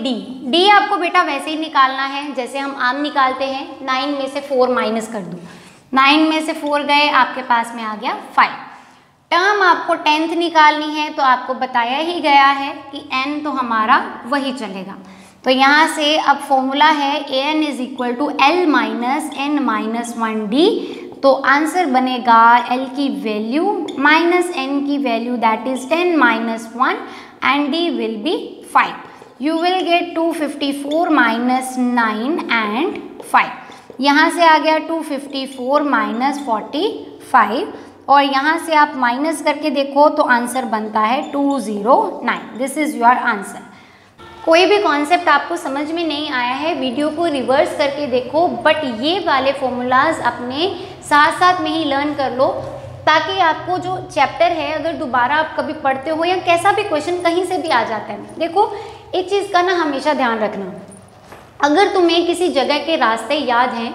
D आपको बेटा वैसे ही निकालना है जैसे हम आम निकालते हैं। 9 में से 4 माइनस कर दो, 9 में से 4 गए, आपके पास में आ गया 5। टर्म आपको 10th निकालनी है तो आपको बताया ही गया है कि n तो हमारा वही चलेगा। तो यहाँ से अब फॉर्मूला है an is equal to l minus n minus 1d। तो आंसर बनेगा l की वैल्यू माइनस n की value that is 10 minus 1 and d will be 5। You will get 254 minus 9 and 5। यहाँ से आ गया 254 माइनस 45 और यहाँ से आप माइनस करके देखो तो आंसर बनता है 209। This is your answer. कोई भी कॉन्सेप्ट आपको समझ में नहीं आया है, वीडियो को रिवर्स करके देखो, बट ये वाले फॉर्मूलाज अपने साथ साथ में ही लर्न कर लो, ताकि आपको जो चैप्टर है अगर दोबारा आप कभी पढ़ते हो या कैसा भी क्वेश्चन कहीं से भी आ जाता है। देखो एक चीज़ का ना हमेशा ध्यान रखना, अगर तुम्हें किसी जगह के रास्ते याद हैं,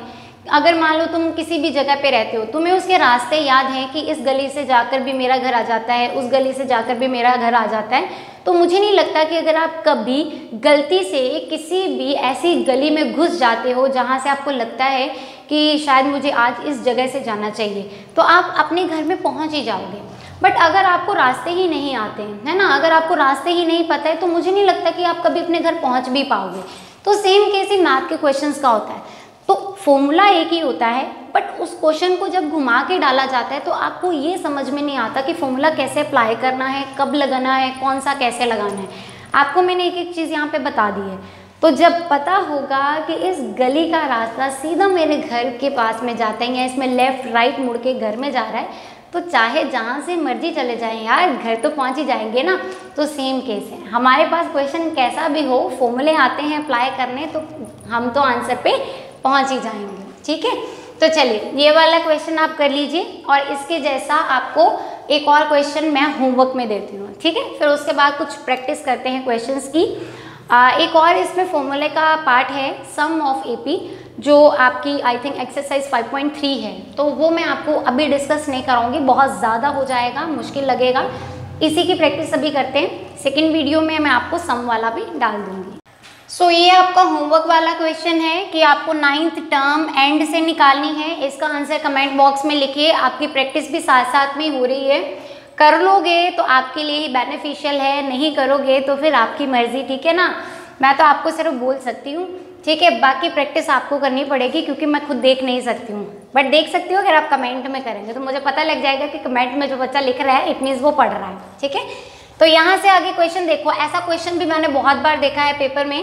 अगर मान लो तुम किसी भी जगह पे रहते हो, तुम्हें उसके रास्ते याद हैं कि इस गली से जाकर भी मेरा घर आ जाता है, उस गली से जाकर भी मेरा घर आ जाता है, तो मुझे नहीं लगता कि अगर आप कभी गलती से किसी भी ऐसी गली में घुस जाते हो जहाँ से आपको लगता है कि शायद मुझे आज इस जगह से जाना चाहिए, तो आप अपने घर में पहुँच ही जाओगे। बट अगर आपको रास्ते ही नहीं आते हैं, है ना, अगर आपको रास्ते ही नहीं पता है, तो मुझे नहीं लगता कि आप कभी अपने घर पहुँच भी पाओगे। तो सेम केस ही मैथ के क्वेश्चंस का होता है। तो फॉर्मूला एक ही होता है, बट उस क्वेश्चन को जब घुमा के डाला जाता है तो आपको ये समझ में नहीं आता कि फॉर्मूला कैसे अप्लाई करना है, कब लगाना है, कौन सा कैसे लगाना है। आपको मैंने एक एक चीज़ यहाँ पे बता दी है। तो जब पता होगा कि इस गली का रास्ता सीधा मेरे घर के पास में जाता है या इसमें लेफ़्ट राइट मुड़ के घर में जा रहा है, तो चाहे जहाँ से मर्जी चले जाएं यार, घर तो पहुँच ही जाएंगे ना। तो सेम केस है, हमारे पास क्वेश्चन कैसा भी हो, फॉर्मूले आते हैं अप्लाई करने, तो हम तो आंसर पे पहुँच ही जाएंगे। ठीक है, तो चलिए ये वाला क्वेश्चन आप कर लीजिए और इसके जैसा आपको एक और क्वेश्चन मैं होमवर्क में देती हूँ। ठीक है, फिर उसके बाद कुछ प्रैक्टिस करते हैं क्वेश्चंस की। एक और इसमें फॉर्मूले का पार्ट है सम ऑफ एपी, जो आपकी आई थिंक एक्सरसाइज 5.3 है, तो वो मैं आपको अभी डिस्कस नहीं कराऊंगी, बहुत ज़्यादा हो जाएगा, मुश्किल लगेगा। इसी की प्रैक्टिस अभी करते हैं। सेकेंड वीडियो में मैं आपको सम वाला भी डाल दूंगी। सो ये आपका होमवर्क वाला क्वेश्चन है कि आपको 9th टर्म एंड से निकालनी है। इसका आंसर कमेंट बॉक्स में लिखिए। आपकी प्रैक्टिस भी साथ साथ में हो रही है, कर लोगे तो आपके लिए ही बेनिफिशियल है, नहीं करोगे तो फिर आपकी मर्जी। ठीक है ना, मैं तो आपको सिर्फ बोल सकती हूँ। ठीक है, बाकी प्रैक्टिस आपको करनी पड़ेगी क्योंकि मैं खुद देख नहीं सकती हूँ, बट देख सकती हो अगर आप कमेंट में करेंगे तो मुझे पता लग जाएगा कि कमेंट में जो बच्चा लिख रहा है इट मीन्स वो पढ़ रहा है। ठीक है, तो यहाँ से आगे क्वेश्चन देखो। ऐसा क्वेश्चन भी मैंने बहुत बार देखा है पेपर में।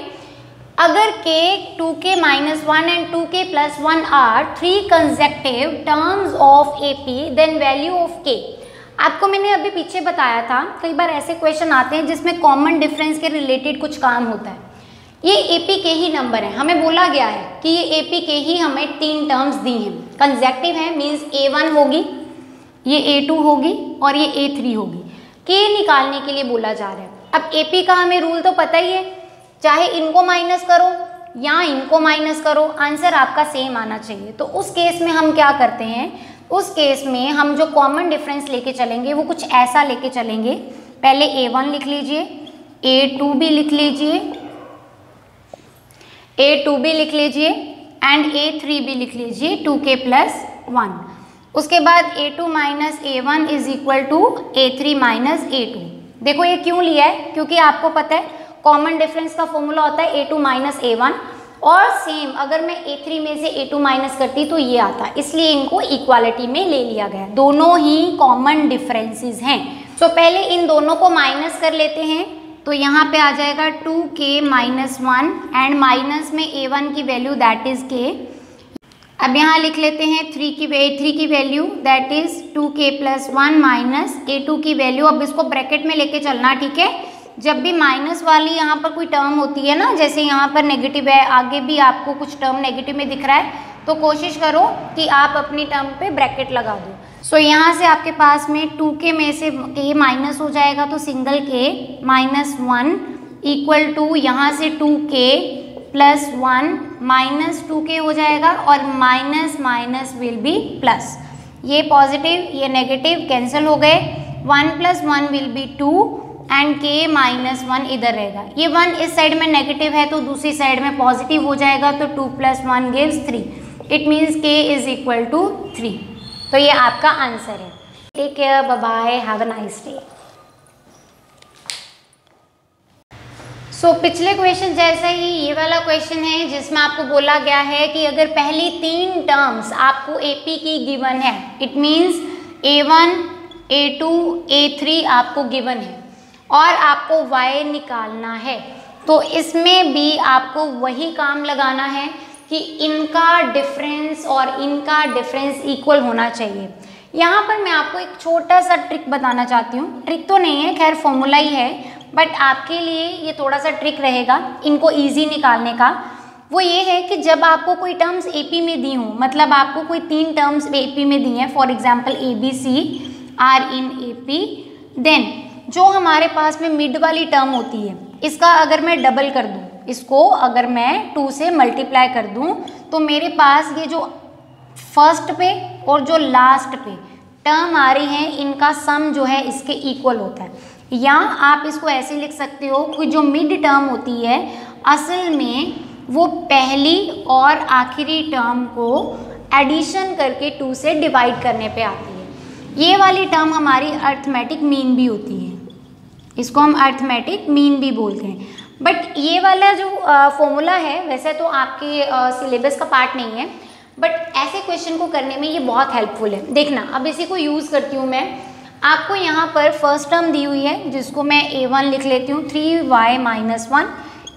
अगर k 2k - 1 and 2k + 1 are 3 consecutive terms of AP, then value of k। आपको मैंने अभी पीछे बताया था, कई बार ऐसे क्वेश्चन आते हैं जिसमें कॉमन डिफरेंस के रिलेटेड कुछ काम होता है। ये AP के ही नंबर है, हमें बोला गया है कि ये AP के ही हमें 3 टर्म्स दी हैं, कंसेक्टिव है, मीन्स A1 होगी, ये A2 होगी और ये A3 होगी। k निकालने के लिए बोला जा रहा है। अब AP का हमें रूल तो पता ही है, चाहे इनको माइनस करो या इनको माइनस करो, आंसर आपका सेम आना चाहिए। तो उस केस में हम क्या करते हैं, उस केस में हम जो कॉमन डिफरेंस लेके चलेंगे वो कुछ ऐसा लेके चलेंगे। पहले A1 लिख लीजिए, A2 भी लिख लीजिए, A2 भी लिख लीजिए एंड A3 भी लिख लीजिए 2k + 1। उसके बाद A2 - A1 is equal to A3 - A2। देखो ये क्यों लिया है, क्योंकि आपको पता है कॉमन डिफरेंस का फॉर्मूला होता है A2 - A1, और सेम अगर मैं A3 में से A2 माइनस करती तो ये आता, इसलिए इनको इक्वालिटी में ले लिया गया। दोनों ही कॉमन डिफरेंसेस हैं। तो पहले इन दोनों को माइनस कर लेते हैं, तो यहाँ पे आ जाएगा 2k - 1 एंड माइनस में A1 की वैल्यू दैट इज k। अब यहाँ लिख लेते हैं A3 की value that is 2k + 1 minus A2 की वैल्यू। अब इसको ब्रैकेट में लेके चलना। ठीक है, जब भी माइनस वाली यहाँ पर कोई टर्म होती है ना, जैसे यहाँ पर नेगेटिव है, आगे भी आपको कुछ टर्म नेगेटिव में दिख रहा है, तो कोशिश करो कि आप अपनी टर्म पे ब्रैकेट लगा दो। सो यहाँ से आपके पास में 2k में से k माइनस हो जाएगा, तो सिंगल k - 1 इक्वल टू यहाँ से 2k + 1 - 2k हो जाएगा, और minus minus will be plus. ये पॉजिटिव ये नेगेटिव कैंसिल हो गए, 1 + 1 विल बी 2 एंड k - 1 इधर रहेगा। ये 1 इस साइड में नेगेटिव है तो दूसरी साइड में पॉजिटिव हो जाएगा, तो 2 + 1 gives 3। It means k is equal to 3। तो ये आपका आंसर है। Take care, bye bye, have a nice day. पिछले क्वेश्चन जैसा ही ये वाला क्वेश्चन है जिसमें आपको बोला गया है कि अगर पहली 3 टर्म्स आपको एपी की गिवन है, it means A1, A2, A3 आपको गिवन है और आपको y निकालना है, तो इसमें भी आपको वही काम लगाना है कि इनका डिफरेंस और इनका डिफरेंस इक्वल होना चाहिए। यहाँ पर मैं आपको एक छोटा सा ट्रिक बताना चाहती हूँ, ट्रिक तो नहीं है, खैर फॉर्मूला ही है, बट आपके लिए ये थोड़ा सा ट्रिक रहेगा इनको इजी निकालने का। वो ये है कि जब आपको कोई टर्म्स एपी में दी हों, मतलब आपको कोई 3 टर्म्स एपी में दी हैं, for example ABC are in AP, then जो हमारे पास में मिड वाली टर्म होती है इसका अगर मैं डबल कर दूँ, इसको अगर मैं 2 से मल्टीप्लाई कर दूँ, तो मेरे पास ये जो फर्स्ट पे और जो लास्ट पे टर्म आ रही हैं इनका सम जो है इसके इक्वल होता है। या आप इसको ऐसे लिख सकते हो कि जो मिड टर्म होती है असल में वो पहली और आखिरी टर्म को एडिशन करके 2 से डिवाइड करने पे आती है। ये वाली टर्म हमारी अर्थमेटिक मीन भी होती है, इसको हम अर्थमेटिक मीन भी बोलते हैं। बट ये वाला जो फॉर्मूला है वैसे तो आपके सिलेबस का पार्ट नहीं है, बट ऐसे क्वेश्चन को करने में ये बहुत हेल्पफुल है। देखना, अब इसी को यूज़ करती हूँ मैं। आपको यहाँ पर फर्स्ट टर्म दी हुई है जिसको मैं A1 लिख लेती हूँ, 3y - 1।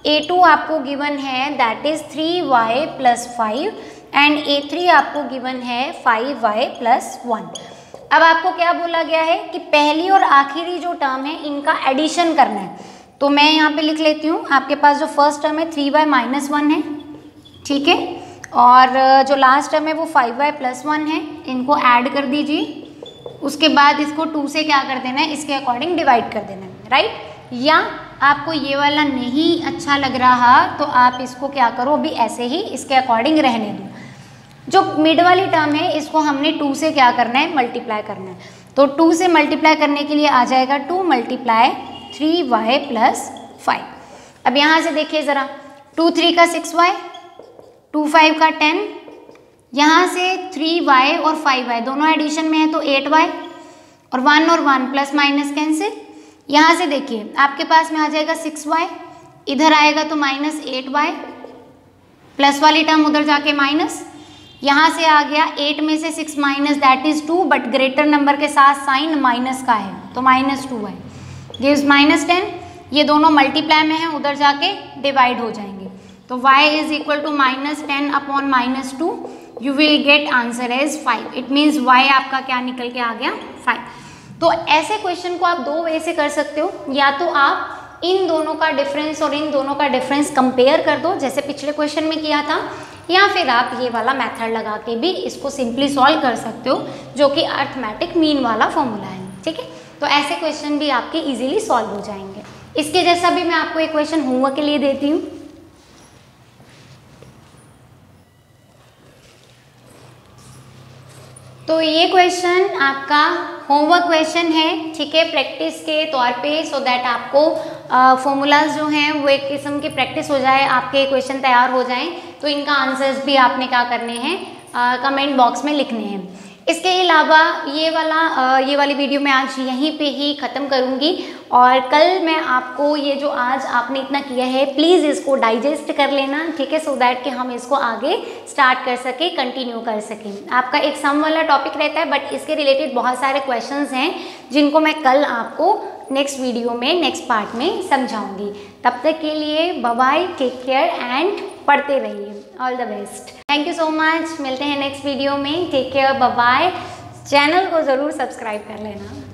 A2 आपको गिवन है that is 3y + 5 and A3 आपको गिवन है 5y + 1। अब आपको क्या बोला गया है कि पहली और आखिरी जो टर्म है इनका एडिशन करना है, तो मैं यहाँ पे लिख लेती हूँ। आपके पास जो फर्स्ट टर्म है 3y - 1 है, ठीक है, और जो लास्ट टर्म है वो 5y + 1 है, इनको ऐड कर दीजिए। उसके बाद इसको 2 से क्या कर देना है, इसके अकॉर्डिंग डिवाइड कर देना है, राइट। या आपको ये वाला नहीं अच्छा लग रहा तो आप इसको क्या करो, अभी ऐसे ही इसके अकॉर्डिंग रहने दो। जो मिड वाली टर्म है इसको हमने 2 से क्या करना है, मल्टीप्लाई करना है। तो 2 से मल्टीप्लाई करने के लिए आ जाएगा 2 × 3y + 5। अब यहाँ से देखिए ज़रा, 2 3 का 6y, 2 5 का 10, यहाँ से 3y और 5y दोनों एडिशन में है तो 8y, और 1 और 1 प्लस माइनस कैंसिल। यहाँ से देखिए आपके पास में आ जाएगा 6y, इधर आएगा तो -8y, प्लस वाली टर्म उधर जाके माइनस, यहाँ से आ गया 8 में से 6 minus that is 2, but greater number के साथ साइन माइनस का है तो -2y गिव्स -10। ये दोनों मल्टीप्लाई में है, उधर जाके डिवाइड हो जाएंगे, तो y = -10/-2, you will get answer as 5। It means y आपका क्या निकल के आ गया, 5। तो ऐसे क्वेश्चन को आप 2 वे से कर सकते हो, या तो आप इन दोनों का डिफरेंस और इन दोनों का डिफरेंस कंपेयर कर दो जैसे पिछले क्वेश्चन में किया था, या फिर आप ये वाला मेथड लगा के भी इसको सिंपली सॉल्व कर सकते हो जो कि अर्थमेटिक मीन वाला फॉर्मूला है, ठीक है। तो ऐसे क्वेश्चन भी आपके इजीली सॉल्व हो जाएंगे। इसके जैसा भी मैं आपको एक क्वेश्चन होमवर्क के लिए देती हूँ। तो ये क्वेश्चन आपका होमवर्क क्वेश्चन है, ठीक है, प्रैक्टिस के तौर पे, सो दैट आपको फॉर्मूलाज जो हैं वो एक किस्म की प्रैक्टिस हो जाए, आपके क्वेश्चन तैयार हो जाएं, तो इनका आंसर्स भी आपने क्या करने हैं, कमेंट बॉक्स में लिखने हैं। इसके अलावा ये वाली वीडियो मैं आज यहीं पे ही ख़त्म करूँगी, और कल मैं आपको ये जो आज आपने इतना किया है प्लीज़ इसको डाइजेस्ट कर लेना, ठीक है, सो दैट कि हम इसको आगे स्टार्ट कर सकें, कंटिन्यू कर सकें। आपका एक सम वाला टॉपिक रहता है, बट इसके रिलेटेड बहुत सारे क्वेश्चंस हैं जिनको मैं कल आपको नेक्स्ट वीडियो में, नेक्स्ट पार्ट में समझाऊंगी। तब तक के लिए bye bye, take care and पढ़ते रहिए। All the best, thank you so much. मिलते हैं नेक्स्ट वीडियो में, take care, bye bye. Channel को ज़रूर सब्सक्राइब कर लेना।